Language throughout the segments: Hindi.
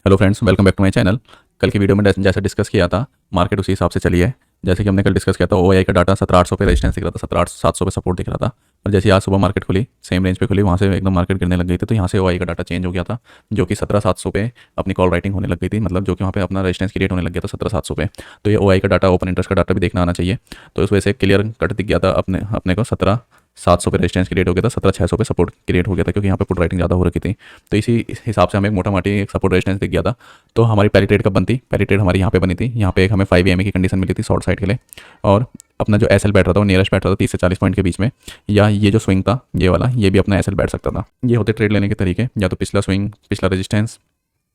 Hello friends, welcome back to my channel. कल की वीडियो में जैसा डिस्कस किया था, मार्केट उसी हिसाब से चली है। जैसे कि हमने कल डिस्कस किया था, ओआई का डाटा 17,800 पे रेजिस्टेंस दिख रहा था, 17,700 पे सपोर्ट दिख रहा था। और जैसे आज सुबह मार्केट खुली, सेम रेंज पे खुली, वहाँ से एकदम मार्केट गिरने लग गई थी। तो यहाँ से ओआई का डाटा चेंज हो गया था, जो कि 17,700 पे अपनी कॉल राइटिंग होने लग गई थी, मतलब जो कि वहाँ पे अपना रेजिस्टेंस क्रिएट होने लग गया था 17,700 पे। तो ये ओआई का डाटा, ओपन इंटरेस्ट का डाटा भी देखना आना चाहिए। तो इस वजह से क्लियर कट दिख गया था अपने अपने को 17,700 पे रेजिस्टेंस क्रिएट हो गया था, 17,600 पे सपोर्ट क्रिएट हो गया था, क्योंकि यहाँ पे पुट राइटिंग ज़्यादा हो रखी थी। तो इसी हिसाब से हमें एक मोटा माटी एक सपोर्ट रेजिस्टेंस दिख गया था। तो हमारी पहली ट्रेड कब बनती, पहली ट्रेड हमारी यहाँ पे बनी थी। यहाँ पे एक हमें 5 EMA की कंडीशन मिली थी शॉर्ट साइड के लिए, और अपना जो एसएल बैठ रहा था वो नियरेस्ट बैठ रहा था 30 से 40 पॉइंट के बीच में, या ये जो स्विंग था ये वाला, ये भी अपना एसएल बैठ सकता था। ये होते ट्रेड लेने के तरीके, या तो पिछला स्विंग, पिछला रेजिस्टेंस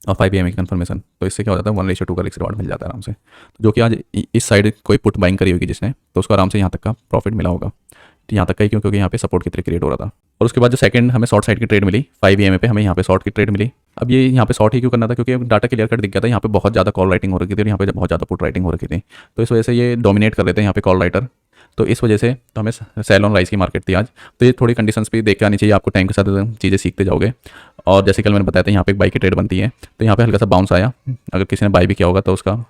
और 5 EMA की कंफर्मेशन। तो इससे क्या हो जाता है, 1:2 का रिस्क रिवार्ड मिल जाता है आराम से। तो जो कि आज इस साइड कोई पुट बाइंग करी होगी जिसने, तो उसको आराम से यहाँ तक का प्रॉफिट मिला होगा। तो यहाँ तक का ही क्यों, क्योंकि यहाँ पे सपोर्ट की तरह क्रिएट हो रहा था। और उसके बाद जो सेकंड हमें शॉर्ट साइड की ट्रेड मिली 5 EMA पे, हमें यहाँ पे शॉर्ट की ट्रेड मिली। अब ये यहाँ पे शॉर्ट ही क्यों करना था, क्योंकि डाटा क्लियर कट दिख गया था, यहाँ पे बहुत ज़्यादा कॉल राइटिंग हो रही थी और यहाँ पे बहुत ज़्यादा पुट राइटिंग हो रखी थी। तो इस वजह से ये डोमिनेट कर रहे थे यहाँ पे कॉल राइटर। तो इस वजह से तो हमें सेल ऑन राइज की मार्केट थी आज। तो ये थोड़ी कंडीशंस भी देख के आनी चाहिए आपको, टाइम के साथ चीज़ें सीखते जाओगे। और जैसे कल मैंने बताया था, यहाँ पे एक बाई की ट्रेड बनती है, तो यहाँ पे हल्का सा बाउंस आया। अगर किसी ने बाई भी किया होगा तो उसका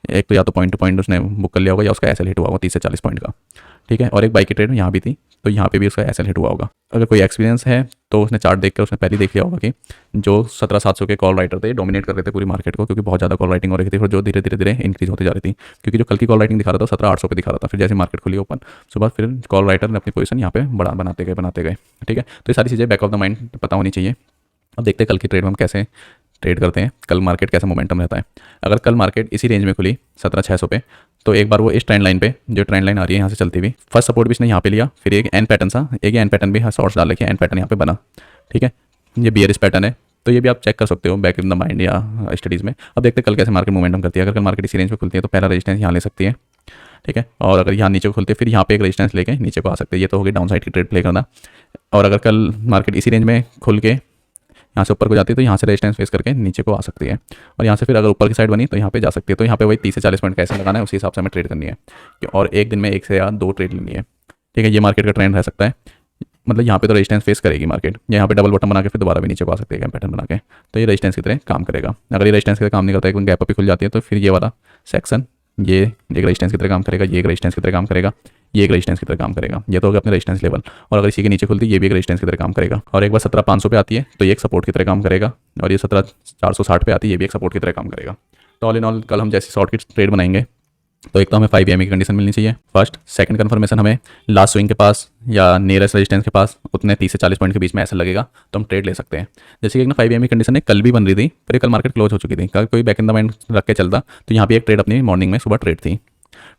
एक तो या तो पॉइंट टू पॉइंट उसने बुक कर लिया होगा, या उसका एसएल हिट हुआ होगा 30 से 40 पॉइंट का। ठीक है, और एक बाई की ट्रेड यहाँ भी थी, तो यहाँ पे भी उसका एसएल हिट हुआ होगा। अगर कोई एक्सपीरियंस है तो उसने चार्ट देख कर उसने पहले देख लिया होगा कि जो 17,700 के कॉल राइटर थे डोमिनेट कर रहे थे पूरी मार्केट को, क्योंकि बहुत ज़्यादा कॉल राइटिंग हो रही थी और जो धीरे धीरे धीरे इंक्रीज होती जा रही थी। क्योंकि जो कल की कॉल राइटिंग दिखा रहा था 17,800 पे दिखा रहा था, फिर जैसे मार्केट खुली ओपन सुबह, फिर कॉल राइटर ने अपनी पोजीशन यहाँ पे बनाते गए। ठीक है, तो ये सारी चीज़ें बैक ऑफ द माइंड पता होनी चाहिए। अब देखते हैं कल की ट्रेड में हम कैसे ट्रेड करते हैं, कल मार्केट कैसा मोमेंटम रहता है। अगर कल मार्केट इसी रेंज में खुली 17,600 पे, तो एक बार वो इस ट्रेंड लाइन पे, जो ट्रेंड लाइन आ रही है यहाँ से चलती हुई, फर्स्ट सपोर्ट भी इसने यहाँ पे लिया, फिर एक एन पैटर्न सा, एक एन पैटर्न भी शॉर्ट्स डाल रखे, एन पैटर्न यहाँ पे बना। ठीक है, ये बियरिश पैटर्न है, तो ये भी आप चेक कर सकते हो बैक इन द माइंड या स्टडीज़ में। अब देखते हैं कल कैसे मार्केट मोमेंटम करती है। अगर कल मार्केट इसी रेंज पे खुलती है तो पहला रेजिस्टेंस यहाँ ले सकती है। ठीक है, और अगर यहाँ नीचे को खुलते फिर यहाँ पे एक रेजिस्टेंस लेके नीचे को आ सकते हैं। ये तो होगी डाउन साइड की ट्रेड प्ले करना। और अगर कल मार्केट इसी रेंज में खुल के यहाँ से ऊपर को जाती है तो यहाँ से रेजिस्टेंस फेस करके नीचे को आ सकती है, और यहाँ से फिर अगर ऊपर की साइड बनी तो यहाँ पे जा सकती है। तो यहाँ पे वही 30 से 40 पॉइंट कैसे लगाना है, उसी हिसाब से हमें ट्रेड करनी है, और एक दिन में 1 से या 2 ट्रेड लेनी है। ठीक है, ये मार्केट का ट्रेंड रह सकता है। मतलब यहाँ पे तो रेजिस्टेंस फेस करेगी मार्केट, यहाँ पे डबल बॉटम बना के फिर दोबारा भी नीचे को आ सकती है पैटर्न बना के। तो ये रेजिस्टेंस की तरह काम करेगा। अगर ये रेजिस्टेंस की तरह काम नहीं करता, एक गैप अप खुल जाती है, तो फिर ये वाला सेक्शन, ये एक रेजिस्टेंस की तरह काम करेगा, ये एक रेजिस्टेंस की तरह काम करेगा, ये एक रेजिस्टेंस की तरह काम करेगा। ये तो होगा अपने रेजिस्टेंस लेवल। और अगर इसी के नीचे खुलती है, ये भी एक रेजिस्टेंस की तरह काम करेगा। और एक बार 17,500 पे आती है तो ये एक सपोर्ट की तरह काम करेगा, और ये 17,460 पे आती है, ये भी एक सपोर्ट की तरह काम करेगा। तो ऑल इन ऑल कल हम जैसे शॉर्ट की ट्रेड बनाएंगे, तो एक तो हमें 5 EMA की कंडीशन मिलनी चाहिए फर्स्ट। सेकंड कंफर्मेशन हमें लास्ट स्विंग के पास या नियरेस्ट रेजिस्टेंस के पास उतने 30 से 40 पॉइंट के बीच में ऐसा लगेगा तो हम ट्रेड ले सकते हैं। जैसे कि एक ना 5 EMA की कंडीशन है, कल भी बन रही थी, पर कल मार्केट क्लोज हो चुकी थी। कल कोई बैक इन द माइंड रख के चलता तो यहाँ पे एक ट्रेड अपनी मॉर्निंग में सुबह ट्रेड थी।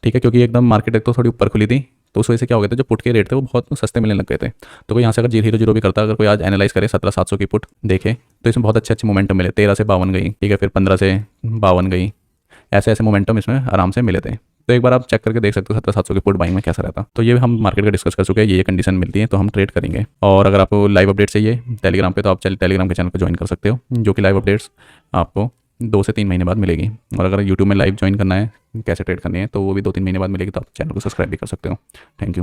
ठीक है, क्योंकि एकदम मार्केट एक तो थोड़ी ऊपर खुली थी, तो उस वजह से क्या हो गया था, जो पुट के रेट थे वो बहुत सस्ते मिलने लग गए थे। तो कोई यहाँ से अगर 0.0 भी करता, अगर कोई आज एनालाइज करे 17,700 की पुट देखे, तो इसमें बहुत अच्छे मोमेंटम मिले। 13 से 52 गई, ठीक है, फिर 15 से 52 गई, ऐसे ऐसे मोमेंटम इसमें आराम से मिले थे। तो एक बार आप चेक करके देख सकते हो 17,700 की पुट बाइंग में कैसा रहता। तो ये हम मार्केट का डिस्कस कर चुके हैं, ये कंडीशन मिलती है तो हम ट्रेड करेंगे। और अगर आपको लाइव अपडेट चाहिए टेलीग्राम पे, तो आप टेलीग्राम के चैनल को ज्वाइन कर सकते हो, जो कि लाइव अपडेट्स आपको 2 से 3 महीने बाद मिलेगी। और अगर यूट्यूब में लाइव ज्वाइन करना है, कैसे ट्रेड करनी है, तो वो भी 2-3 महीने बाद मिलेगी। तो आप चैनल को सब्सक्राइब भी कर सकते हो। Thank you.